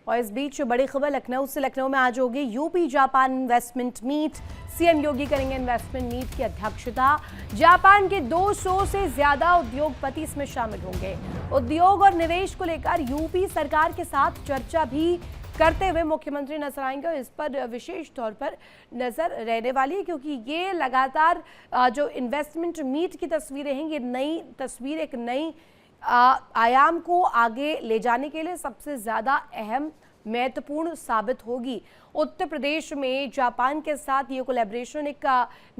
और इस बीच बड़ी खबर लखनऊ से। लखनऊ में आज होगी UP Japan investment meet. CM Yogi करेंगे इन्वेस्टमेंट मीट की अध्यक्षता। जापान के 200 से ज्यादा उद्योगपति इसमें शामिल होंगे। उद्योग और निवेश को लेकर यूपी सरकार के साथ चर्चा भी करते हुए मुख्यमंत्री नजर आएंगे और इस पर विशेष तौर पर नजर रहने वाली है, क्योंकि ये लगातार जो इन्वेस्टमेंट मीट की तस्वीरें हैं, ये नई तस्वीर एक नई आयाम को आगे ले जाने के लिए सबसे ज्यादा अहम महत्वपूर्ण साबित होगी। उत्तर प्रदेश में जापान के साथ ये कोलैबोरेशन एक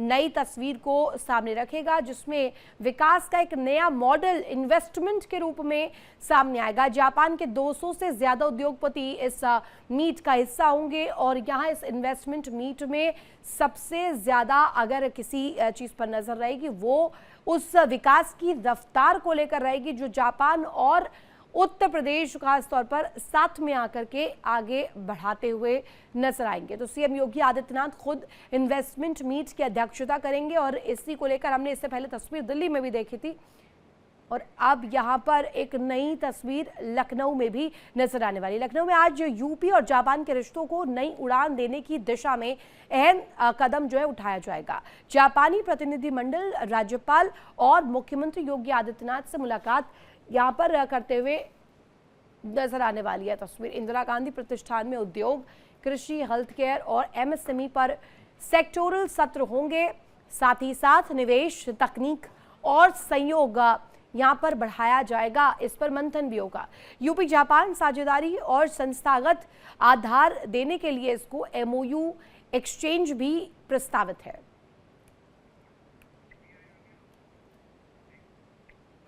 नई तस्वीर को सामने रखेगा, जिसमें विकास का एक नया मॉडल इन्वेस्टमेंट के रूप में सामने आएगा। जापान के 200 से ज्यादा उद्योगपति इस मीट का हिस्सा होंगे और यहाँ इस इन्वेस्टमेंट मीट में सबसे ज्यादा अगर किसी चीज पर नजर रहेगी वो उस विकास की रफ्तार को लेकर रहेगी जो जापान और उत्तर प्रदेश खास तौर पर साथ में आकर के आगे बढ़ाते हुए नजर आएंगे। तो सीएम योगी आदित्यनाथ खुद इन्वेस्टमेंट मीट की अध्यक्षता करेंगे और इसी को लेकर हमने इससे पहले तस्वीर दिल्ली में भी देखी थी और अब यहाँ पर एक नई तस्वीर लखनऊ में भी नजर आने वाली। लखनऊ में आज यूपी और जापान के रिश्तों को नई उड़ान देने की दिशा में अहम कदम जो है उठाया जाएगा। जापानी प्रतिनिधिमंडल, राज्यपाल और मुख्यमंत्री योगी आदित्यनाथ से मुलाकात यहाँ पर करते हुए नजर आने वाली है तस्वीर। इंदिरा गांधी प्रतिष्ठान में उद्योग, कृषि, हेल्थ केयर और एमएसएमई पर सेक्टोरल सत्र होंगे। साथ ही साथ निवेश, तकनीक और सहयोग यहाँ पर बढ़ाया जाएगा। इस पर मंथन भी होगा। यूपी जापान साझेदारी और संस्थागत आधार देने के लिए इसको एमओयू एक्सचेंज भी प्रस्तावित है।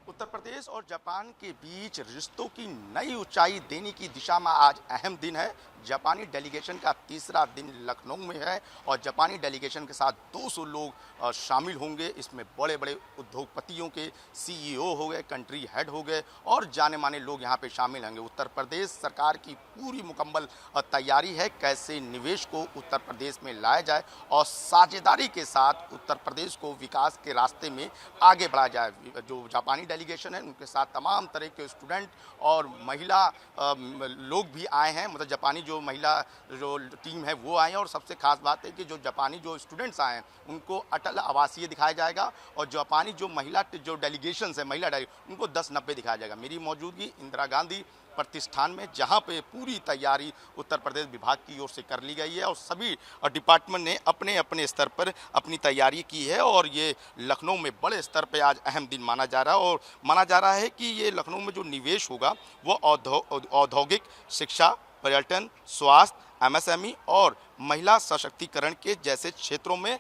उत्तर प्रदेश और जापान के बीच रिश्तों की नई ऊंचाई देने की दिशा में आज अहम दिन है। जापानी डेलीगेशन का तीसरा दिन लखनऊ में है और जापानी डेलीगेशन के साथ 200 लोग शामिल होंगे। इसमें बड़े बड़े उद्योगपतियों के सीईओ हो गए, कंट्री हेड हो गए और जाने माने लोग यहाँ पे शामिल होंगे। उत्तर प्रदेश सरकार की पूरी मुकम्मल तैयारी है कैसे निवेश को उत्तर प्रदेश में लाया जाए और साझेदारी के साथ उत्तर प्रदेश को विकास के रास्ते में आगे बढ़ाया जाए। जो जापानी डेलीगेशन है उनके साथ तमाम तरह के स्टूडेंट और महिला लोग भी आए हैं। मतलब जापानी जो महिला जो टीम है वो आए हैं और सबसे खास बात है कि जो जापानी जो स्टूडेंट्स आए हैं उनको अटल आवासीय दिखाया जाएगा और जापानी जो महिला जो डेलीगेशंस है महिला उनको 1090 दिखाया जाएगा। मेरी मौजूदगी इंदिरा गांधी प्रतिष्ठान में, जहां पे पूरी तैयारी उत्तर प्रदेश विभाग की ओर से कर ली गई है और सभी डिपार्टमेंट ने अपने अपने स्तर पर अपनी तैयारी की है और ये लखनऊ में बड़े स्तर पे आज अहम दिन माना जा रहा है। और माना जा रहा है कि ये लखनऊ में जो निवेश होगा वो औद्योगिक, शिक्षा, पर्यटन, स्वास्थ्य, एमएसएमई और महिला सशक्तिकरण के जैसे क्षेत्रों में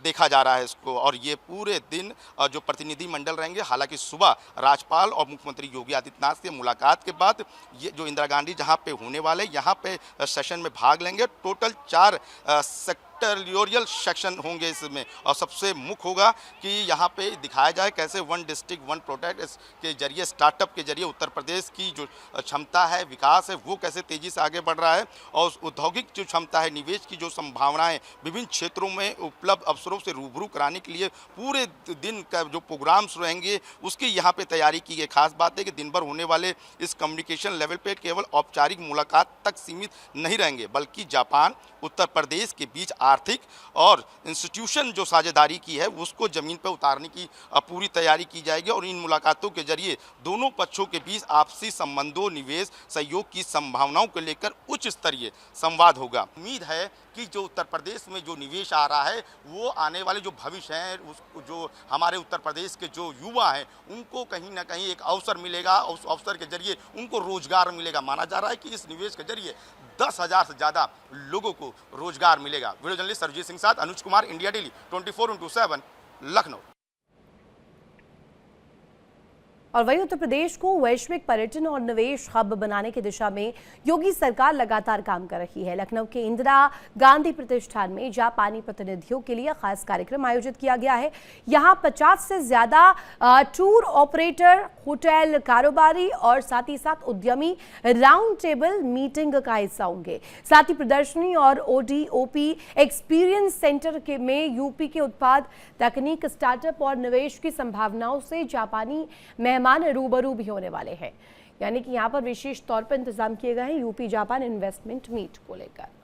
देखा जा रहा है इसको। और ये पूरे दिन जो प्रतिनिधि मंडल रहेंगे, हालांकि सुबह राज्यपाल और मुख्यमंत्री योगी आदित्यनाथ से मुलाकात के बाद ये जो इंदिरा गांधी जहां पे होने वाले यहाँ पे सेशन में भाग लेंगे। टोटल 4 सेक्टोरियल सेक्शन होंगे इसमें और सबसे मुख्य होगा कि यहाँ पे दिखाया जाए कैसे वन डिस्ट्रिक्ट वन प्रोडक्ट के जरिए, स्टार्टअप के जरिए उत्तर प्रदेश की जो क्षमता है, विकास है, वो कैसे तेज़ी से आगे बढ़ रहा है और औद्योगिक जो क्षमता है, निवेश की जो संभावनाएं विभिन्न क्षेत्रों में उपलब्ध अवसरों से रूबरू कराने के लिए पूरे दिन का जो प्रोग्राम्स रहेंगे उसकी यहाँ पे तैयारी की गई। खास बात है कि दिन भर होने वाले इस कम्युनिकेशन लेवल पे केवल औपचारिक मुलाकात तक सीमित नहीं रहेंगे, बल्कि जापान उत्तर प्रदेश के बीच आर्थिक और इंस्टीट्यूशन जो साझेदारी की है उसको जमीन पर उतारने की पूरी तैयारी की जाएगी और इन मुलाकातों के जरिए दोनों पक्षों के बीच आपसी संबंधों, निवेश, सहयोग की संभावनाओं को लेकर उच्च स्तरीय संवाद होगा। उम्मीद है कि जो उत्तर प्रदेश में जो निवेश आ रहा है वो आने वाले जो भविष्य हैं, उसको जो हमारे उत्तर प्रदेश के जो युवा हैं उनको कहीं ना कहीं एक अवसर मिलेगा। उस अवसर के जरिए उनको रोजगार मिलेगा। माना जा रहा है कि इस निवेश के जरिए 10,000 से ज़्यादा लोगों को रोजगार मिलेगा। वीडियो जर्नलिस्ट सरजीत सिंह साथ Anuj Kumar, India Daily 24x7 Lucknow. और वहीं उत्तर प्रदेश को वैश्विक पर्यटन और निवेश हब बनाने की दिशा में योगी सरकार लगातार काम कर रही है। लखनऊ के इंदिरा गांधी प्रतिष्ठान में जापानी प्रतिनिधियों के लिए खास कार्यक्रम आयोजित किया गया है। यहां 50 से ज्यादा टूर ऑपरेटर, होटल कारोबारी और साथ ही साथ उद्यमी राउंड टेबल मीटिंग का हिस्सा होंगे। साथ ही प्रदर्शनी और ओडीओपी एक्सपीरियंस सेंटर में यूपी के उत्पाद, तकनीक, स्टार्टअप और निवेश की संभावनाओं से जापानी मेहमान रूबरू भी होने वाले हैं। यानी कि यहाँ पर विशेष तौर पर इंतजाम किए गए हैं यूपी जापान इन्वेस्टमेंट मीट को लेकर।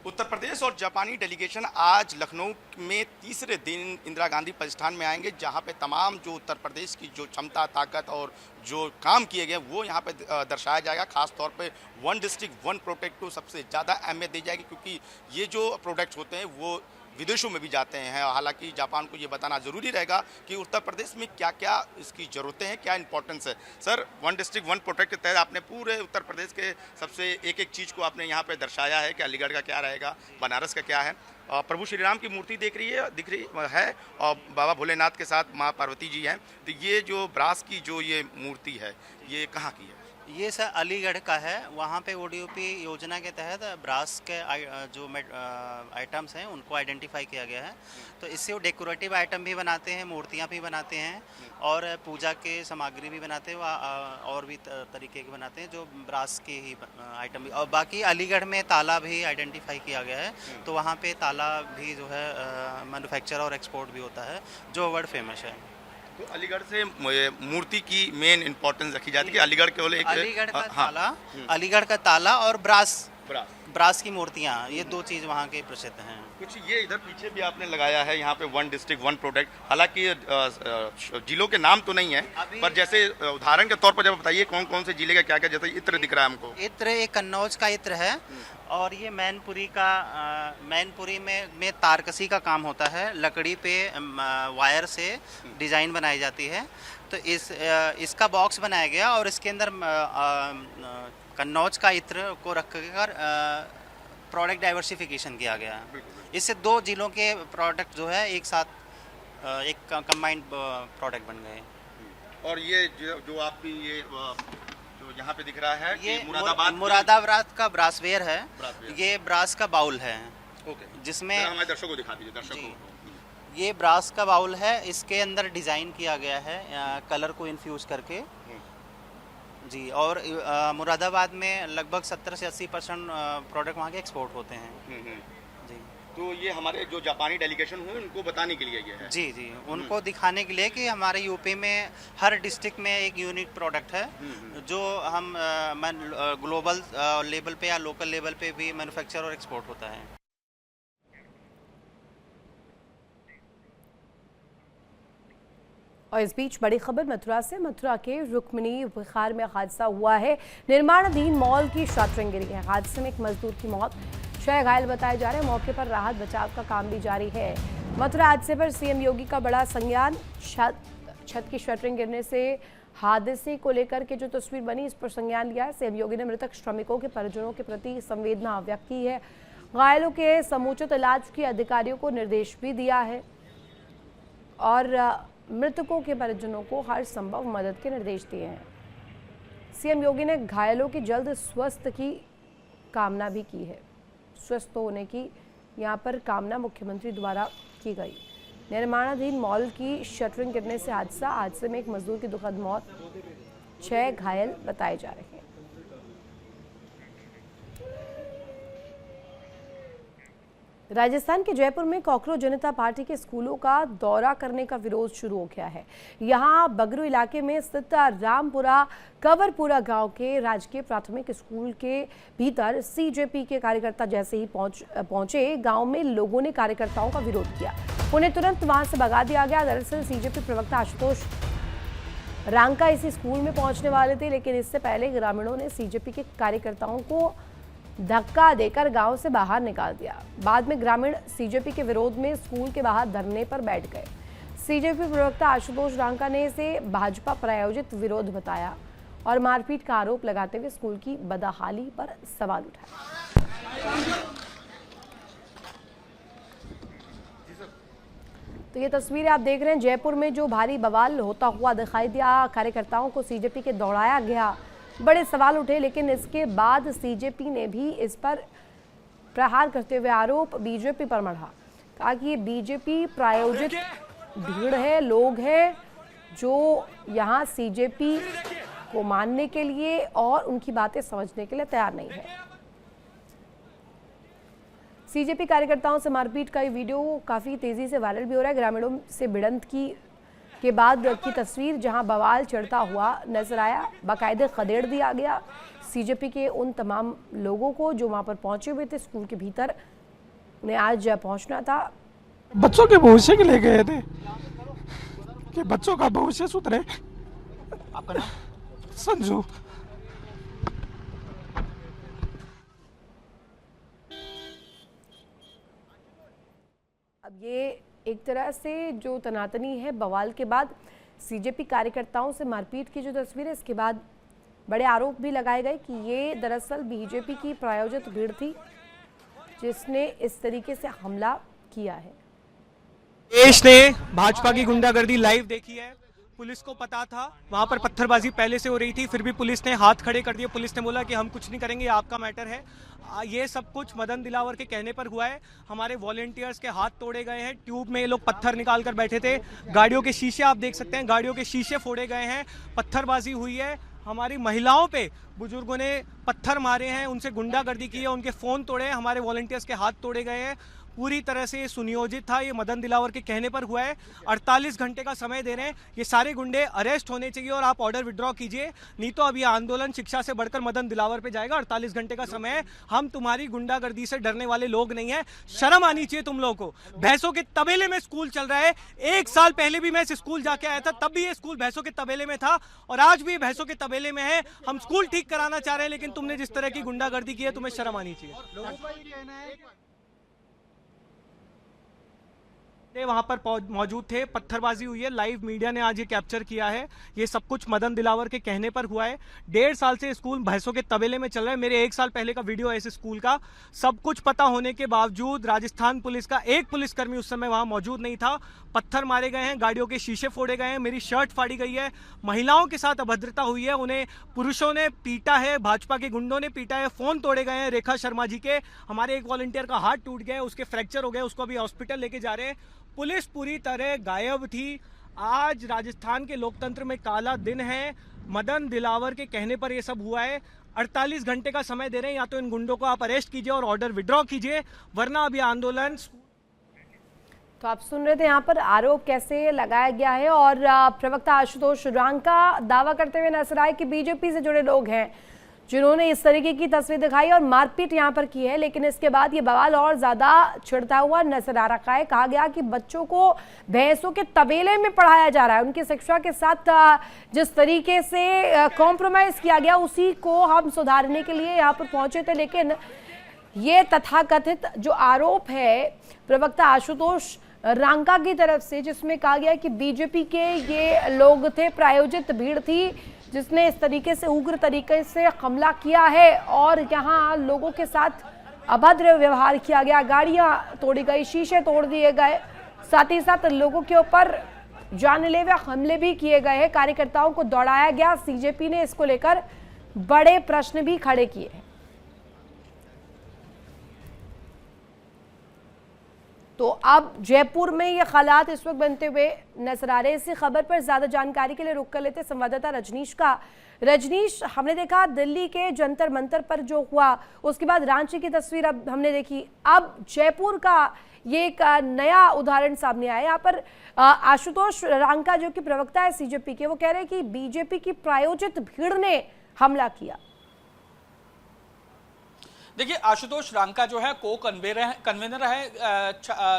उत्तर प्रदेश और जापानी डेलीगेशन आज लखनऊ में तीसरे दिन इंदिरा गांधी प्रतिष्ठान में आएंगे, जहां पे तमाम जो उत्तर प्रदेश की जो क्षमता, ताकत और जो काम किए गए वो यहां पे दर्शाया जाएगा। खास तौर पे वन डिस्ट्रिक्ट वन प्रोडक्ट को सबसे ज़्यादा अहमियत दी जाएगी, क्योंकि ये जो प्रोडक्ट्स होते हैं वो विदेशों में भी जाते हैं। हालांकि जापान को ये बताना ज़रूरी रहेगा कि उत्तर प्रदेश में क्या क्या इसकी ज़रूरतें हैं, क्या इंपॉर्टेंस है। Sir, one district one product के तहत आपने पूरे उत्तर प्रदेश के सबसे एक एक चीज़ को आपने यहाँ पे दर्शाया है कि अलीगढ़ का क्या रहेगा, बनारस का क्या है। प्रभु श्री राम की मूर्ति दिख रही है और बाबा भोलेनाथ के साथ माँ पार्वती जी हैं। तो ये जो ब्रास की जो ये मूर्ति है, ये कहाँ की है? ये सर अलीगढ़ का है। वहाँ पे ओडीओपी योजना के तहत ब्रास के जो आइटम्स हैं उनको आइडेंटिफाई किया गया है। तो इससे वो डेकोरेटिव आइटम भी बनाते हैं, मूर्तियाँ भी बनाते हैं और पूजा के सामग्री भी बनाते हैं, और भी तरीके के बनाते हैं जो ब्रास के ही आइटम भी। और बाकी अलीगढ़ में ताला भी आइडेंटिफाई किया गया है, तो वहाँ पे ताला भी जो है मैन्युफैक्चर और एक्सपोर्ट भी होता है, जो वर्ल्ड फेमस है। तो अलीगढ़ से मूर्ति की मेन इंपॉर्टेंस रखी जाती है कि अलीगढ़ केवल एक अलीगढ़ का ताला और ब्रास की मूर्तियाँ, ये दो चीज़ वहाँ के प्रसिद्ध हैं। कुछ ये इधर पीछे भी आपने लगाया है यहाँ पे वन डिस्ट्रिक्ट वन प्रोडक्ट। हालांकि जिलों के नाम तो नहीं है, पर जैसे उदाहरण के तौर पर जब बताइए कौन कौन से जिले का क्या क्या, जैसे इत्र दिख रहा है हमको। इत्र एक कन्नौज का इत्र है, और ये मैनपुरी में तारकसी का काम होता है। लकड़ी पे वायर से डिज़ाइन बनाई जाती है। तो इसका बॉक्स बनाया गया और इसके अंदर कन्नौज का इत्र को रख कर प्रोडक्ट डाइवर्सिफिकेशन किया गया। इससे दो जिलों के प्रोडक्ट जो है एक साथ एक कंबाइंड प्रोडक्ट बन गए। और ये जो आपकी ये जो यहाँ पे दिख रहा है, ये मुरादाबाद का ब्रासवेयर है। ये ब्रास का बाउल है। ओके, जिसमें हमारे दर्शकों को दिखा दीजिए। दर्शकों, ये ब्रास का बाउल है। इसके अंदर डिज़ाइन किया गया है कलर को इन्फ्यूज करके जी। और मुरादाबाद में लगभग 70 से 80% प्रोडक्ट वहाँ के एक्सपोर्ट होते हैं जी। तो ये हमारे जो जापानी डेलीगेशन हुए उनको बताने के लिए ये है? जी, उनको दिखाने के लिए कि हमारे यूपी में हर डिस्ट्रिक्ट में एक यूनिक प्रोडक्ट है जो हम ग्लोबल लेवल पे या लोकल लेवल पे भी मैन्युफैक्चर और एक्सपोर्ट होता है। और इस बीच बड़ी खबर मथुरा से। मथुरा के रुक्मिणी विहार में हादसा हुआ है। निर्माणाधीन मॉल की शटरिंग गिरी है। हादसे में एक मजदूर की मौत, 6 घायल बताए जा रहे हैं। मौके पर राहत बचाव का काम भी जारी है। मथुरा हादसे पर सीएम योगी का बड़ा संज्ञान। छत की शटरिंग गिरने से हादसे को लेकर के जो तस्वीर बनी, इस पर संज्ञान लिया है। सीएम योगी ने मृतक श्रमिकों के परिजनों के प्रति संवेदना व्यक्त की है। घायलों के समुचित इलाज की अधिकारियों को निर्देश भी दिया है और मृतकों के परिजनों को हर संभव मदद के निर्देश दिए हैं। सीएम योगी ने घायलों की जल्द स्वस्थ की कामना भी की है। स्वस्थ होने की यहाँ पर कामना मुख्यमंत्री द्वारा की गई। निर्माणाधीन मॉल की शटरिंग गिरने से हादसे में एक मजदूर की दुखद मौत, 6 घायल बताए जा रहे हैं। राजस्थान के जयपुर में कॉकरोच जनता पार्टी के स्कूलों का दौरा करने का विरोध शुरू हो गया है। यहां बगरू इलाके में स्थित रामपुरा कंवरपुरा गांव के राजकीय प्राथमिक स्कूल के भीतर सीजेपी के कार्यकर्ता जैसे ही पहुंचे, गांव में लोगों ने कार्यकर्ताओं का विरोध किया। उन्हें तुरंत वहां से भगा दिया गया। दरअसल सीजेपी प्रवक्ता आशुतोष रांका इसी स्कूल में पहुंचने वाले थे, लेकिन इससे पहले ग्रामीणों ने सीजेपी के कार्यकर्ताओं को धक्का देकर गांव से बाहर निकाल दिया। बाद में ग्रामीण सीजेपी के विरोध में स्कूल के बाहर धरने पर बैठ गए। सीजेपी प्रवक्ता आशुतोष रांका ने इसे भाजपा प्रायोजित विरोध बताया और मारपीट का आरोप लगाते हुए स्कूल की बदहाली पर सवाल उठाया। तो ये तस्वीरें आप देख रहे हैं, जयपुर में जो भारी बवाल होता हुआ दिखाई दिया। कार्यकर्ताओं को सीजेपी के दौड़ाया गया, बड़े सवाल उठे, लेकिन इसके बाद सीजेपी ने भी इस पर प्रहार करते हुए आरोप बीजेपी पर मढ़ा। कहा कि ये बीजेपी प्रायोजित भीड़ है, लोग हैं जो यहाँ सीजेपी को मानने के लिए और उनकी बातें समझने के लिए तैयार नहीं है। सीजेपी कार्यकर्ताओं से मारपीट का ये वीडियो काफ़ी तेज़ी से वायरल भी हो रहा है। ग्रामीणों से भिड़ंत की के बाद की तस्वीर जहां बवाल चढ़ता हुआ नजर आया। बाकायदे खदेड़ दिया गया सीजेपी के उन तमाम लोगों को जो वहां पर पहुंचे हुए थे स्कूल के भीतर, उन्हें आज पहुंचना था। बच्चों के भविष्य के लिए गए थे कि बच्चों का भविष्य सुधरे। आपका नाम? संजू। अब ये एक तरह से जो तनातनी है बवाल के बाद सीजेपी कार्यकर्ताओं से मारपीट की जो तस्वीर है, इसके बाद बड़े आरोप भी लगाए गए कि ये दरअसल बीजेपी की प्रायोजित भीड़ थी जिसने इस तरीके से हमला किया है। देश ने भाजपा की गुंडागर्दी लाइव देखी है। पुलिस को पता था वहां पर पत्थरबाजी पहले से हो रही थी, फिर भी पुलिस ने हाथ खड़े कर दिए। पुलिस ने बोला कि हम कुछ नहीं करेंगे, आपका मैटर है। ये सब कुछ मदन दिलावर के कहने पर हुआ है। हमारे वॉलेंटियर्स के हाथ तोड़े गए हैं, ट्यूब में ये लोग पत्थर निकाल कर बैठे थे। गाड़ियों के शीशे आप देख सकते हैं, गाड़ियों के शीशे फोड़े गए हैं, पत्थरबाजी हुई है। हमारी महिलाओं पे बुजुर्गों ने पत्थर मारे हैं, उनसे गुंडागर्दी की है, उनके फोन तोड़े हैं, हमारे वॉलेंटियर्स के हाथ तोड़े गए हैं। पूरी तरह से ये सुनियोजित था, ये मदन दिलावर के कहने पर हुआ है। 48 घंटे का समय दे रहे हैं, ये सारे गुंडे अरेस्ट होने चाहिए और आप ऑर्डर विड्रॉ कीजिए, नहीं तो अब ये आंदोलन शिक्षा से बढ़कर मदन दिलावर पे जाएगा। 48 घंटे का समय है, हम तुम्हारी गुंडागर्दी से डरने वाले लोग नहीं है। शर्म आनी चाहिए तुम लोगों को। भैंसों के तबेले में स्कूल चल रहा है। 1 साल पहले भी मैं इस स्कूल जाके आया था, तब भी ये स्कूल भैंसों के तबेले में था और आज भी भैंसों के तबेले में है। हम स्कूल ठीक कराना चाह रहे हैं, लेकिन तुमने जिस तरह की गुंडागर्दी की है, तुम्हें शर्म आनी चाहिए। वहां पर मौजूद थे, पत्थरबाजी हुई है, लाइव मीडिया ने आज ये कैप्चर किया है। ये सब कुछ मदन दिलावर के कहने पर हुआ है। 1.5 साल से स्कूल भैंसों के तबेले में चल रहा है। मेरे 1 साल पहले का वीडियो है इस स्कूल का। सब कुछ पता होने के बावजूद राजस्थान पुलिस का एक पुलिसकर्मी उस समय वहां मौजूद नहीं था। पत्थर मारे गए हैं, गाड़ियों के शीशे फोड़े गए हैं, मेरी शर्ट फाड़ी गई है, महिलाओं के साथ अभद्रता हुई है, उन्हें पुरुषों ने पीटा है, भाजपा के गुंडों ने पीटा है, फोन तोड़े गए हैं रेखा शर्मा जी के। हमारे एक वॉलंटियर का हाथ टूट गया है, उसके फ्रैक्चर हो गए, उसको अभी हॉस्पिटल लेके जा रहे हैं। पुलिस पूरी तरह गायब थी। आज राजस्थान के लोकतंत्र में काला दिन है। मदन दिलावर के कहने पर यह सब हुआ है। 48 घंटे का समय दे रहे हैं, या तो इन गुंडों को आप अरेस्ट कीजिए और ऑर्डर विड्रॉ कीजिए, वरना अभी आंदोलन। तो आप सुन रहे थे यहाँ पर आरोप कैसे लगाया गया है और प्रवक्ता आशुतोष रांका दावा करते हुए नजर आए कि बीजेपी से जुड़े लोग हैं जिन्होंने इस तरीके की तस्वीर दिखाई और मारपीट यहाँ पर की है। लेकिन इसके बाद ये बवाल और ज्यादा छिड़ता हुआ नजर आ रखा है। कहा गया कि बच्चों को भैंसों के तबेले में पढ़ाया जा रहा है, उनकी शिक्षा के साथ जिस तरीके से कॉम्प्रोमाइज किया गया उसी को हम सुधारने के लिए यहाँ पर पहुंचे थे। लेकिन ये तथाकथित जो आरोप है प्रवक्ता आशुतोष रांका की तरफ से, जिसमें कहा गया कि बीजेपी के ये लोग थे, प्रायोजित भीड़ थी जिसने इस तरीके से उग्र तरीके से हमला किया है और यहाँ लोगों के साथ अभद्र व्यवहार किया गया, गाड़ियां तोड़ी गई, शीशे तोड़ दिए गए, साथ ही साथ लोगों के ऊपर जानलेवा हमले भी किए गए हैं, कार्यकर्ताओं को दौड़ाया गया। सीजेपी ने इसको लेकर बड़े प्रश्न भी खड़े किए हैं। तो अब जयपुर में ये हालात इस वक्त बनते हुए नजर आ रहे हैं। इसी खबर पर ज्यादा जानकारी के लिए रुक कर लेते संवाददाता रजनीश का। रजनीश, हमने देखा दिल्ली के जंतर मंतर पर जो हुआ, उसके बाद रांची की तस्वीर अब हमने देखी, अब जयपुर का ये एक नया उदाहरण सामने आया। यहाँ पर आशुतोष रांका जो कि प्रवक्ता है सीजेपी के, वो कह रहे हैं कि बीजेपी की प्रायोजित भीड़ ने हमला किया। देखिए, आशुतोष रांका जो है कन्वेनर है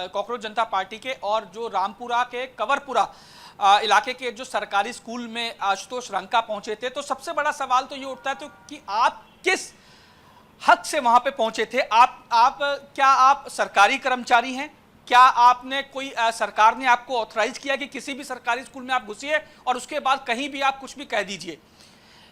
कॉकरोच जनता पार्टी के, और जो रामपुरा के कवरपुरा इलाके के जो सरकारी स्कूल में आशुतोष रांका पहुंचे थे, तो सबसे बड़ा सवाल तो ये उठता है तो कि आप किस हक से वहां पे पहुंचे थे? क्या आप सरकारी कर्मचारी हैं? क्या आपने कोई सरकार ने आपको ऑथराइज किया कि किसी भी सरकारी स्कूल में आप घुसिए और उसके बाद कहीं भी आप कुछ भी कह दीजिए?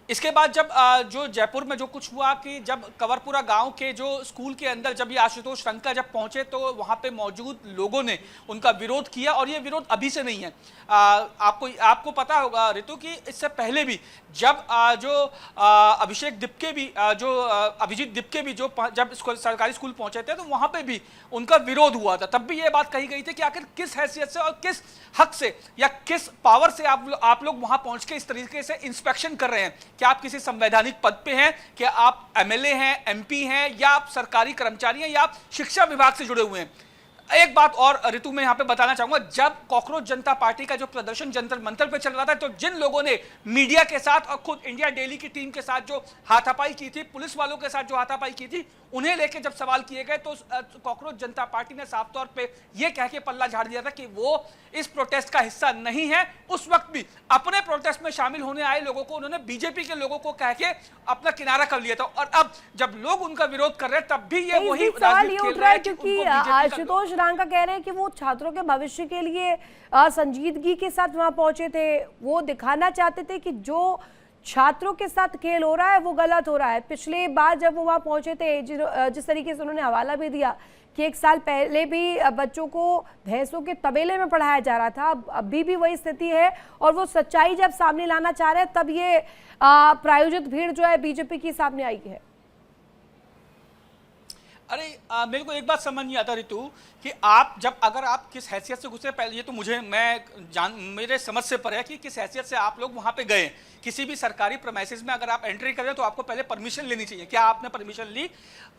इसके बाद जब जो जयपुर में जो कुछ हुआ कि जब कवरपुरा गांव के जो स्कूल के अंदर जब ये आशुतोष रांका जब पहुंचे, तो वहां पे मौजूद लोगों ने उनका विरोध किया, और ये विरोध अभी से नहीं है। आपको पता होगा ऋतु कि इससे पहले भी जब जो अभिजीत दिपके भी जो जब सरकारी स्कूल पहुंचे थे, तो वहां पे भी उनका विरोध हुआ था। तब भी ये बात कही गई थी कि आखिर किस हैसियत से और किस हक से या किस पावर से आप लोग वहां पहुंच के इस तरीके से इंस्पेक्शन कर रहे हैं? क्या आप किसी संवैधानिक पद पे हैं? क्या आप एमएलए हैं, एमपी हैं, या आप सरकारी कर्मचारी हैं, या आप शिक्षा विभाग से जुड़े हुए हैं? एक बात और ऋतु में यहाँ पे बताना चाहूंगा, जब कॉकरोच जनता पार्टी का जो प्रदर्शन जंतर मंतर पे चल रहा था, तो जिन लोगों ने मीडिया के साथ और खुद इंडिया डेली की टीम के साथ जो हाथापाई की थी, पुलिस वालों के साथ जो हाथापाई की थी, उन्हें लेके जब सवाल किए गए तो कॉकरोच जनता पार्टी ने साफ तौर पे ये कह के पल्ला झाड़ दिया था कि वो इस प्रोटेस्ट का हिस्सा नहीं है। उस वक्त भी अपने प्रोटेस्ट में शामिल होने आए लोगों को उन्होंने बीजेपी के लोगों को कह के अपना किनारा कर लिया था, और अब जब लोग उनका विरोध कर रहे हैं तब भी ये वही सवाल ये उठ रहा है क्योंकि आशुतोष रांका कह रहे हैं कि वो छात्रों के भविष्य के लिए संजीदगी के साथ वहां पहुंचे थे, वो दिखाना चाहते थे कि जो छात्रों के साथ खेल हो रहा है वो गलत हो रहा है। पिछले बार जब वो वहां पहुंचे थे, जिस तरीके से उन्होंने हवाला भी दिया कि 1 साल पहले भी बच्चों को भैंसों के तबेले में पढ़ाया जा रहा था, अभी भी वही स्थिति है, और वो सच्चाई जब सामने लाना चाह रहे हैं तब ये प्रायोजित भीड़ जो है बीजेपी की सामने आई है। अरे मेरे को एक बात समझ नहीं आता ऋतु कि आप अगर आप किस हैसियत से घुसे, पहले ये तो मेरे समझ से पर है कि किस हैसियत से आप लोग वहां पे गए। किसी भी सरकारी प्रेमाइसेस में अगर आप एंट्री करें तो आपको पहले परमिशन लेनी चाहिए। क्या आपने परमिशन ली?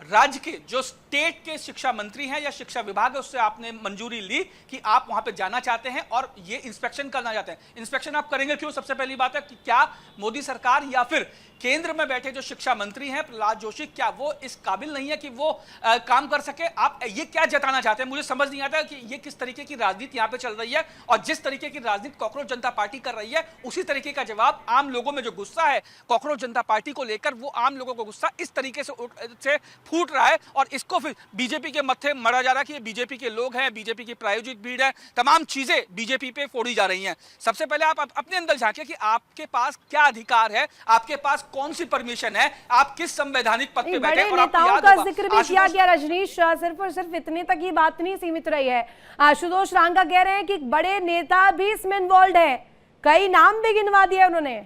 राज्य के जो स्टेट के शिक्षा मंत्री हैं या शिक्षा विभाग है उससे आपने मंजूरी ली कि आप वहां पे जाना चाहते हैं और ये इंस्पेक्शन करना चाहते हैं? इंस्पेक्शन आप करेंगे क्यों? सबसे पहली बात है कि क्या मोदी सरकार या फिर केंद्र में बैठे जो शिक्षा मंत्री हैं प्रहलाद जोशी, क्या वो इस काबिल नहीं है कि वो काम कर सके? आप ये क्या जताना चाहते हैं? मुझे समझ नहीं आता कि ये किस तरीके की राजनीति यहाँ पे चल रही है, और जिस तरीके की राजनीति कॉकरोच जनता पार्टी कर रही है उसी तरीके का जवाब आम लोगों में जो गुस्सा है कॉकरोच जनता पार्टी को लेकर, वो आम लोगों को गुस्सा इस तरीके से फूट रहा है, और इसको फिर बीजेपी के मत्थे मरा जा रहा है कि ये बीजेपी के लोग हैं, बीजेपी की प्रायोजित भीड़ है, तमाम चीजें बीजेपी पे फोड़ी जा रही हैं। सबसे पहले आप अपने अंदर झांकिए कि आपके पास क्या अधिकार है, आपके पास कौन सी परमिशन है, आप किस संवैधानिक पद पे बैठे। और आपको याद होगा जिक्र भी किया गया रजनीश, सिर्फ और सिर्फ इतने तक ही बात नहीं सीमित रही है। आशुतोष रांका कह रहे हैं कि बड़े नेता भी इसमें इन्वॉल्व है, कई नाम भी गिनवा दिए उन्होंने।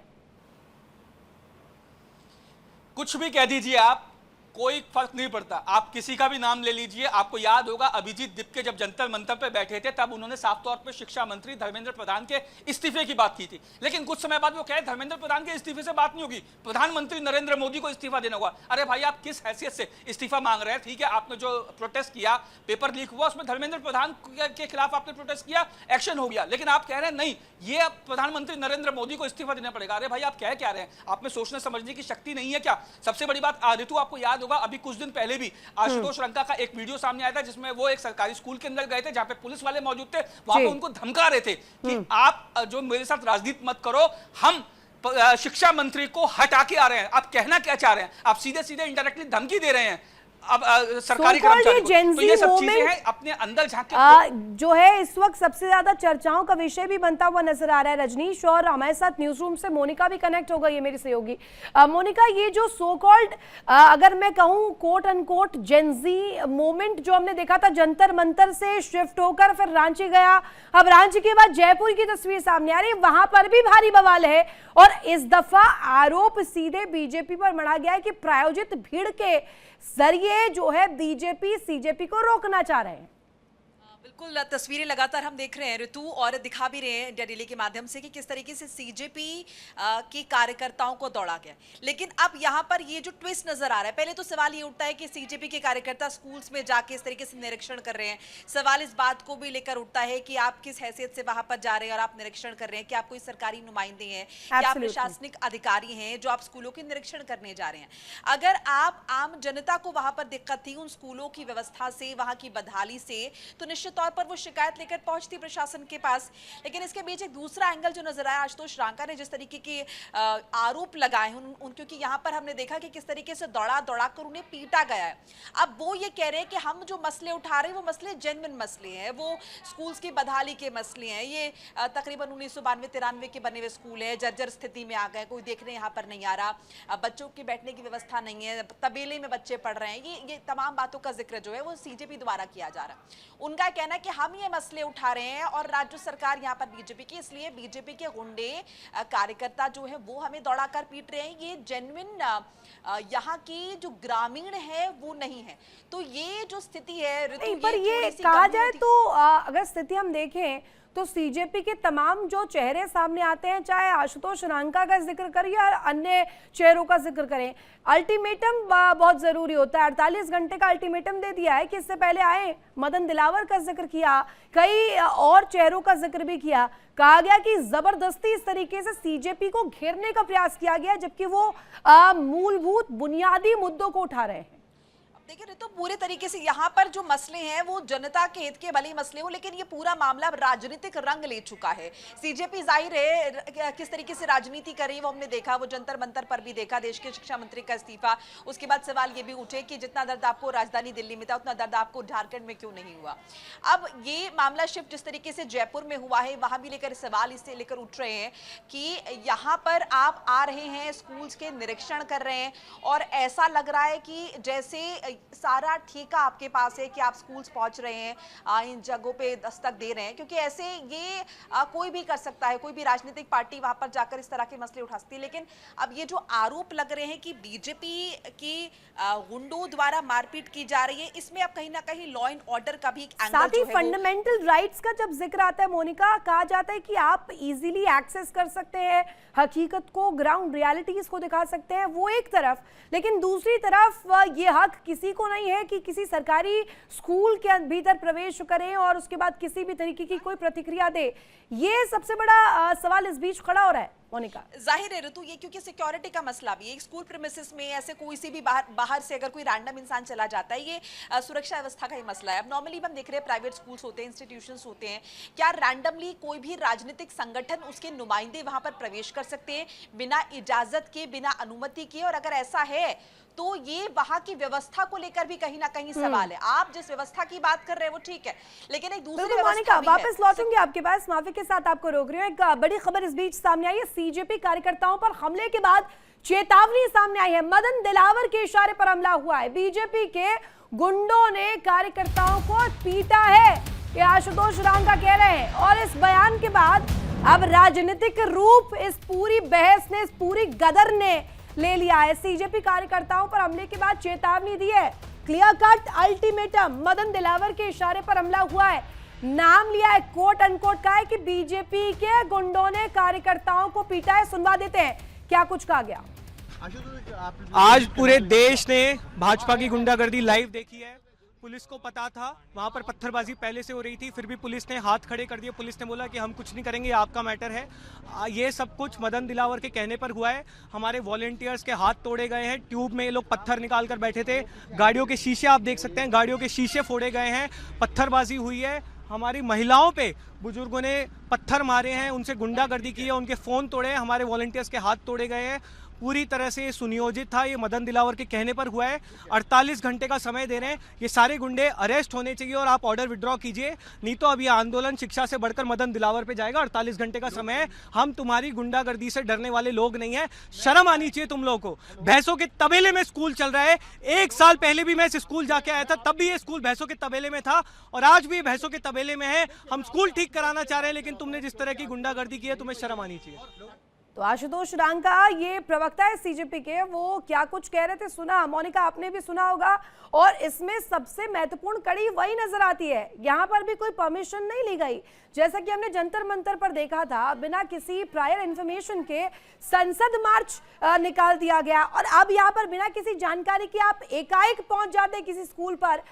कुछ भी कह दीजिए आप, कोई फर्क नहीं पड़ता, आप किसी का भी नाम ले लीजिए। आपको याद होगा अभिजीत दिपके जब जंतर मंतर पे बैठे थे तब उन्होंने साफ तौर पे शिक्षा मंत्री धर्मेंद्र प्रधान के इस्तीफे की बात की थी, लेकिन कुछ समय बाद वो कहे धर्मेंद्र प्रधान के इस्तीफे से बात नहीं होगी, प्रधानमंत्री नरेंद्र मोदी को इस्तीफा देना होगा। अरे भाई, आप किस हैसियत से इस्तीफा मांग रहे हैं? ठीक है, आपने जो प्रोटेस्ट किया, पेपर लीक हुआ, उसमें धर्मेंद्र प्रधान के खिलाफ आपने प्रोटेस्ट किया, एक्शन हो गया, लेकिन आप कह रहे हैं नहीं, ये अब प्रधानमंत्री नरेंद्र मोदी को इस्तीफा देना पड़ेगा। अरे भाई, आप क्या रहे हैं? आप में सोचने समझने की शक्ति नहीं है क्या? सबसे बड़ी बात ऋतु, आपको याद होगा अभी कुछ दिन पहले भी आशुतोष रंका का एक वीडियो सामने आया था जिसमें वो एक सरकारी स्कूल के अंदर गए थे जहां पे पुलिस वाले मौजूद थे, वहां पे उनको धमका रहे थे कि आप जो मेरे साथ राजनीति मत करो, हम शिक्षा मंत्री को हटा के आ रहे हैं। आप कहना क्या चाह रहे हैं? आप सीधे सीधे इनडायरेक्टली धमकी दे रहे हैं अब सरकारी कर्मचारी को। तो ये सब चीजें हैं, अपने अंदर झांक जो है इस वक्त सबसे ज्यादा चर्चाओं का विषय भी बनता हुआ नजर आ रहा है रजनीश, और हमारे साथ न्यूज रूम से मोनिका भी कनेक्ट हो गई है, मेरी सहयोगी। मोनिका, ये जो सो कॉल्ड अगर मैं कहूं कोट अनकोट जेंजी मूवमेंट जो हमने देखा था, जंतर मंतर से शिफ्ट होकर फिर रांची गया, अब रांची के बाद जयपुर की तस्वीर सामने आ रही है, वहां पर भी भारी बवाल है, और इस दफा आरोप सीधे बीजेपी पर मढ़ा गया है कि प्रायोजित भीड़ के जरिए जो है बीजेपी सीजेपी को रोकना चाह रहे हैं। बिल्कुल, तस्वीरें लगातार हम देख रहे हैं ऋतु, और दिखा भी रहे हैं इंडिया डेली के माध्यम से कि किस तरीके से सीजेपी के कार्यकर्ताओं को दौड़ा गया। लेकिन अब यहाँ पर ये जो ट्विस्ट नजर आ रहा है, पहले तो सवाल ये उठता है कि सीजेपी के कार्यकर्ता स्कूल्स में जाके इस तरीके से निरीक्षण कर रहे हैं। सवाल इस बात को भी लेकर उठता है कि आप किस हैसियत से वहां पर जा रहे हैं और आप निरीक्षण कर रहे हैं, कि आप कोई सरकारी नुमाइंदे हैं, क्या आप प्रशासनिक अधिकारी हैं जो आप स्कूलों के निरीक्षण करने जा रहे हैं। अगर आप आम जनता को वहां पर दिक्कत थी उन स्कूलों की व्यवस्था से, वहां की बदहाली से, तो निश्चित तौर पर वो शिकायत लेकर पहुंचती प्रशासन के पास। लेकिन इसके बीच एक दूसरा एंगल जो नजर आया, आशुतोष रांका ने जिस तरीके के आरोप लगाए हैं क्योंकि यहां पर हमने देखा कि किस तरीके से दौड़ा कर उन्हें पीटा गया है। अब वो ये कह रहे हैं कि हम जो मसले उठा रहे हैं वो मसले जेन्युइन मसले हैं, वो स्कूल्स की बदहाली के मसले हैं। ये तकरीबन 1992-93 के बने हुए स्कूल है, जर्जर स्थिति में आ गए, कोई देखने यहाँ पर नहीं आ रहा, बच्चों की बैठने की व्यवस्था नहीं है, तबेले में बच्चे पढ़ रहे हैं। ये तमाम बातों का जिक्र जो है वो सीजेपी द्वारा किया जा रहा है। उनका कहना है कि हम ये मसले उठा रहे हैं और राज्य सरकार यहाँ पर बीजेपी की, इसलिए बीजेपी के गुंडे कार्यकर्ता जो है वो हमें दौड़ाकर पीट रहे हैं। ये जेन्युइन यहाँ की जो ग्रामीण है वो नहीं है। तो ये जो स्थिति है ऋतु, पर ये कहा जाए तो अगर स्थिति हम देखें तो सीजेपी के तमाम जो चेहरे सामने आते हैं, चाहे आशुतोष रांका का जिक्र करें या अन्य चेहरों का जिक्र करें, अल्टीमेटम बहुत जरूरी होता है। 48 घंटे का अल्टीमेटम दे दिया है कि इससे पहले आए, मदन दिलावर का जिक्र किया, कई और चेहरों का जिक्र भी किया। कहा गया कि जबरदस्ती इस तरीके से सीजेपी को घेरने का प्रयास किया गया, जबकि वो मूलभूत बुनियादी मुद्दों को उठा रहे हैं। देखिए तो पूरे तरीके से यहाँ पर जो मसले हैं वो जनता के हित के भले ही मसले हो, लेकिन ये पूरा मामला राजनीतिक रंग ले चुका है। सीजेपी जाहिर है किस तरीके से राजनीति कर रही है वो हमने देखा, वो जंतर मंतर पर भी देखा, देश के शिक्षा मंत्री का इस्तीफा। उसके बाद सवाल ये भी उठे कि जितना दर्द आपको राजधानी दिल्ली में था उतना दर्द आपको झारखंड में क्यों नहीं हुआ। अब ये मामला शिफ्ट जिस तरीके से जयपुर में हुआ है, वहां भी लेकर सवाल इससे लेकर उठ रहे हैं कि यहाँ पर आप आ रहे हैं, स्कूल्स के निरीक्षण कर रहे हैं और ऐसा लग रहा है कि जैसे सारा ठेका आपके पास है कि आप स्कूल्स पहुंच रहे हैं, इन जगहों पे दस्तक दे रहे हैं, क्योंकि ऐसे ये कोई भी कर सकता है, कोई भी राजनीतिक पार्टी वहां पर जाकर इस तरह के मसले उठा सकती है। लेकिन अब ये जो आरोप लग रहे हैं कि बीजेपी की गुंडों द्वारा मारपीट की जा रही है, इसमें अब कहीं ना कहीं लॉ एंड ऑर्डर का भी एक एंगल साथ ही जो है फंडामेंटल राइट्स का जब जिक्र आता है मोनिका, कहा जाता है कि आप इजीली एक्सेस कर सकते हैं हकीकत को, ग्राउंड रियलिटीज को दिखा सकते हैं, वो एक तरफ, लेकिन दूसरी तरफ ये हक किसी को नहीं है कि किसी सरकारी स्कूल के भीतर प्रवेश करें और उसके बाद किसी भी तरीके की कोई प्रतिक्रिया दे। ये सबसे बड़ा सवाल इस बीच खड़ा हो रहा है मोनिका। जाहिर है ऋतु, ये क्योंकि सिक्योरिटी का मसला भी है। स्कूल प्रीमिसेस में ऐसे कोई सी भी बाहर से अगर कोई रैंडम इंसान चला जाता है, ये सुरक्षा व्यवस्था का ही मसला है। अब नॉर्मली हम देख रहे हैं प्राइवेट स्कूल्स होते हैं, इंस्टीट्यूशंस होते हैं, क्या रैंडमली कोई भी राजनीतिक संगठन उसके नुमाइंदे वहां पर प्रवेश कर सकते हैं बिना इजाजत के, बिना अनुमति के? और अगर ऐसा है तो ये वहां की व्यवस्था को लेकर भी कहीं ना कहीं सवाल है। आप जिस व्यवस्था की बात कर रहे हैं वो ठीक है, लेकिन एक दूसरी व्यवस्था भी है। वापस लौटेंगे आपके पास, माफी के साथ आपको रोक रही हूँ। एक बड़ी खबर इस बीच सामने आई है, सीजेपी कार्यकर्ताओं पर हमले के बाद चेतावनी सामने आई है। मदन दिलावर के इशारे पर हमला हुआ है, बीजेपी के गुंडों ने कार्यकर्ताओं को पीटा है, ये आशुतोष रांका कह रहे हैं। और इस बयान के बाद अब राजनीतिक रूप इस पूरी बहस ने, इस पूरी गदर ने ले लिया है। सीजेपी कार्यकर्ताओं पर हमले के बाद चेतावनी दी है, clear cut ultimatum, Madan Dilawar के इशारे पर हमला हुआ है, नाम लिया है, कोट अनकोट का है कि बीजेपी के गुंडों ने कार्यकर्ताओं को पीटा है। सुनवा देते हैं क्या कुछ कहा गया। आज पूरे देश ने भाजपा की गुंडागर्दी लाइव देखी है। पुलिस को पता था वहां पर पत्थरबाजी पहले से हो रही थी, फिर भी पुलिस ने हाथ खड़े कर दिए। पुलिस ने बोला कि हम कुछ नहीं करेंगे, आपका मैटर है। ये सब कुछ मदन दिलावर के कहने पर हुआ है। हमारे वॉलंटियर्स के हाथ तोड़े गए हैं, ट्यूब में ये लोग पत्थर निकाल कर बैठे थे, गाड़ियों के शीशे आप देख सकते हैं, गाड़ियों के शीशे फोड़े गए हैं, पत्थरबाजी हुई है। हमारी महिलाओं पे बुजुर्गों ने पत्थर मारे हैं, उनसे गुंडागर्दी की है, उनके फोन तोड़े हैं, हमारे वॉलंटियर्स के हाथ तोड़े गए हैं। पूरी तरह से सुनियोजित था, ये मदन दिलावर के कहने पर हुआ है। 48 घंटे का समय दे रहे हैं, ये सारे गुंडे अरेस्ट होने चाहिए और आप ऑर्डर विड्रॉ कीजिए, नहीं तो अब ये आंदोलन शिक्षा से बढ़कर मदन दिलावर पे जाएगा। 48 घंटे का समय है, हम तुम्हारी गुंडागर्दी से डरने वाले लोग नहीं है। शर्म आनी चाहिए तुम लोगों को। भैंसों के तबेले में स्कूल चल रहा है, 1 साल पहले भी मैं इस स्कूल जाके आया था, तब भी ये स्कूल भैंसों के तबेले में था और आज भी भैंसों के तबेले में है। हम स्कूल ठीक कराना चाह रहे हैं, लेकिन तुमने जिस तरह की गुंडागर्दी की है, तुम्हें शर्म आनी चाहिए। तो आशुतोष रांका, ये प्रवक्ता है सीजेपी के, वो क्या कुछ कह रहे थे सुना, मोनिका आपने भी सुना होगा। और इसमें सबसे महत्वपूर्ण कड़ी वही नजर आती है, यहाँ पर भी कोई परमिशन नहीं ली गई। जैसा कि हमने जंतर मंतर पर देखा था, बिना किसी प्रायर इंफॉर्मेशन के संसद मार्च निकाल दिया गया और अब यहाँ पर बिना किसी जानकारी के आप एकाएक पहुंच जाते किसी स्कूल पर,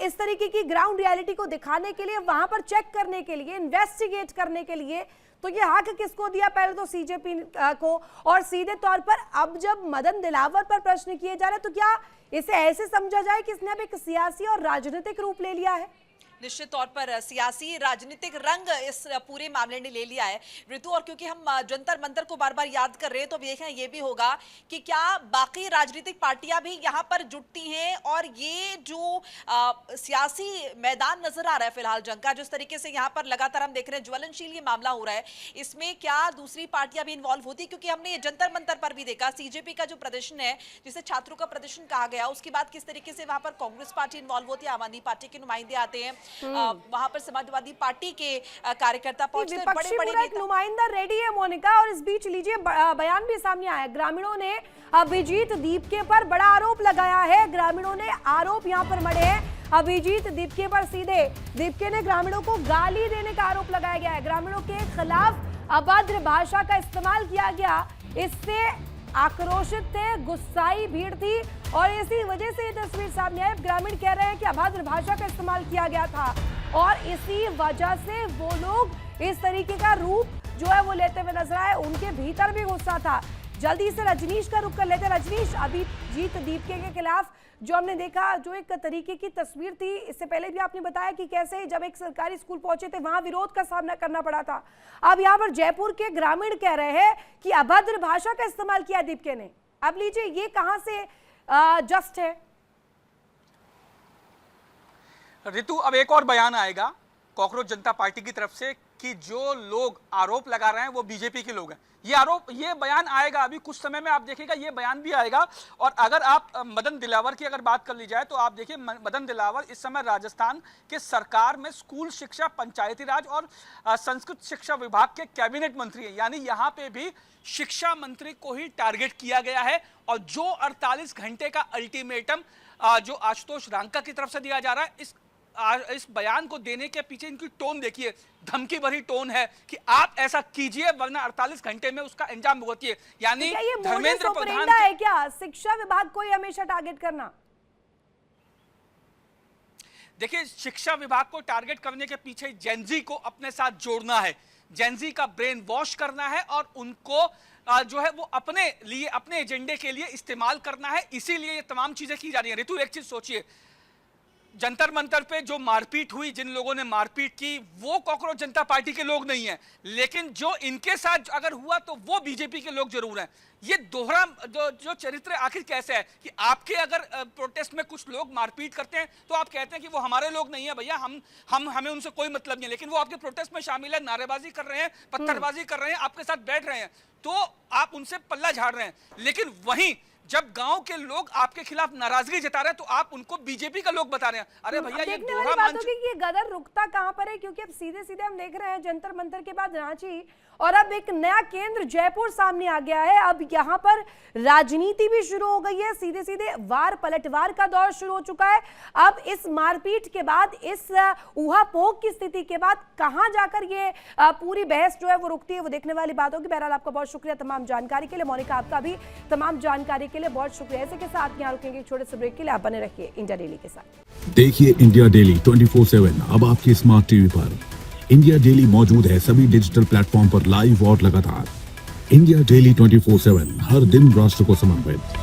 इस तरीके की ग्राउंड रियलिटी को दिखाने के लिए, वहां पर चेक करने के लिए, इन्वेस्टिगेट करने के लिए। तो ये हक किसको दिया? पहले तो सीजेपी को। और सीधे तौर पर अब जब मदन दिलावर पर प्रश्न किए जा रहे हैं, तो क्या इसे ऐसे समझा जाए कि इसने अब एक सियासी और राजनीतिक रूप ले लिया है? निश्चित तौर पर सियासी राजनीतिक रंग इस पूरे मामले ने ले लिया है ऋतु। और क्योंकि हम जंतर मंतर को बार बार याद कर रहे हैं, तो देखें ये भी होगा कि क्या बाकी राजनीतिक पार्टियां भी यहाँ पर जुटती हैं। और ये जो सियासी मैदान नजर आ रहा है फिलहाल जंग का, जिस तरीके से यहाँ पर लगातार हम देख रहे हैं ज्वलनशील ये मामला हो रहा है, इसमें क्या दूसरी पार्टियां भी इन्वॉल्व होती? क्योंकि हमने ये जंतर मंतर पर भी देखा, सीजेपी का जो प्रदर्शन है, जिसे छात्रों का प्रदर्शन कहा गया, उसके बाद किस तरीके से वहां पर कांग्रेस पार्टी इन्वॉल्व होती है, आम आदमी पार्टी के नुमाइंदे आते हैं, वहां पर समाजवादी पार्टी के कार्यकर्ता पहुंचते हैं, बड़े बड़े नुमाइंदा रेडी है मोनिका। और इस बीच लीजिए बयान भी सामने आया, ग्रामीणों ने अभिजीत दीपके पर बड़ा आरोप लगाया है। ग्रामीणों ने आरोप यहाँ पर मढ़े हैं, अभिजीत दीपके पर सीधे। दीपके ने ग्रामीणों को गाली देने का आरोप लगाया गया है। ग्रामीणों के खिलाफ अभद्र भाषा का इस्तेमाल किया गया। इससे आक्रोशित थे, गुस्साई भीड़ थी और इसी वजह से ये तस्वीर सामने आई। ग्रामीण कह रहे हैं कि अभद्र भाषा का इस्तेमाल किया गया था और इसी वजह से वो लोग इस तरीके का रूप जो है वो लेते हुए नजर आए। उनके भीतर भी गुस्सा था। जल्दी से रजनीश का रुख कर लेते हैं। रजनीश, अभिजीत दीपके के खिलाफ जो हमने देखा, जो एक तरीके की तस्वीर थी, इससे पहले भी आपने बताया कि कैसे जब एक सरकारी स्कूल पहुंचे थे वहां विरोध का सामना करना पड़ा था। अब यहाँ पर जयपुर के ग्रामीण कह रहे हैं कि अभद्र भाषा का इस्तेमाल किया दीपके ने। अब लीजिए, ये कहां से जस्ट है? ऋतु, अब एक और बयान आएगा कॉकरोच जनता पार्टी की तरफ से कि जो लोग आरोप लगा रहे हैं वो बीजेपी के लोग हैं। ये बयान आएगा, अभी कुछ समय में आप देखिएगा ये बयान भी आएगा। और अगर आप मदन दिलावर की अगर बात कर ली जाए तो आप देखिए मदन दिलावर इस समय राजस्थान के सरकार में स्कूल शिक्षा, पंचायती राज और संस्कृत शिक्षा विभाग के कैबिनेट मंत्री हैं। यानी यहाँ पे भी शिक्षा मंत्री को ही टारगेट किया गया है। और जो 48 घंटे का अल्टीमेटम जो आशुतोष रांका की तरफ से दिया जा रहा है, इस बयान को देने के पीछे इनकी टोन देखिए, धमकी भरी टोन है कि आप ऐसा कीजिए वरना 48 घंटे में उसका अंजाम भुगतिए। यानी धर्मेंद्र प्रधान है क्या शिक्षा विभाग को ही हमेशा टारगेट करना? देखिए, शिक्षा विभाग को टारगेट करने के पीछे जेनजी को अपने साथ जोड़ना है, जेनजी का ब्रेन वॉश करना है और उनको जो है वो अपने लिए, अपने एजेंडे के लिए इस्तेमाल करना है। इसीलिए ये तमाम चीजें की जा रही है। ऋतु, एक चीज सोचिए, जंतर मंतर पे जो मारपीट हुई, जिन लोगों ने मारपीट की, वो कॉकरोच जनता पार्टी के लोग नहीं हैं, लेकिन जो इनके साथ अगर हुआ तो वो बीजेपी के लोग जरूर हैं। ये दोहरा जो चरित्र आखिर कैसे है कि आपके अगर प्रोटेस्ट में कुछ लोग मारपीट करते हैं तो आप कहते हैं कि वो हमारे लोग नहीं है, भैया हमें उनसे कोई मतलब नहीं है, लेकिन वो आपके प्रोटेस्ट में शामिल है, नारेबाजी कर रहे हैं, पत्थरबाजी कर रहे हैं, आपके साथ बैठ रहे हैं, तो आप उनसे पल्ला झाड़ रहे हैं। लेकिन वहीं जब गांव के लोग आपके खिलाफ नाराजगी जता रहे हैं तो आप उनको बीजेपी का लोग बता रहे हैं। अरे भैया, ये दोहरा बात होगी कि ये गदर रुकता कहां पर है, क्योंकि अब सीधे सीधे हम देख रहे हैं जंतर मंतर के बाद रांची और अब एक नया केंद्र जयपुर सामने आ गया है। अब यहाँ पर राजनीति भी शुरू हो गई है, सीधे सीधे वार पलटवार का दौर शुरू हो चुका है। अब इस मारपीट के बाद, इस ऊहापोह की स्थिति के बाद कहां जाकर ये पूरी बहस जो है वो रुकती है, वो देखने वाली बात होगी। बहरहाल आपका बहुत शुक्रिया तमाम जानकारी के लिए। मोनिका, आपका भी तमाम जानकारी के लिए बहुत शुक्रिया। ऐसे के साथ यहाँ रुकेंगे एक छोटे से ब्रेक के लिए। आप बने रहिए इंडिया डेली के साथ। देखिए इंडिया डेली 24/7 अब आपकी स्मार्ट टीवी पर। इंडिया डेली मौजूद है सभी डिजिटल प्लेटफॉर्म पर लाइव और लगातार। इंडिया डेली 24/7 हर दिन राष्ट्र को समर्पित।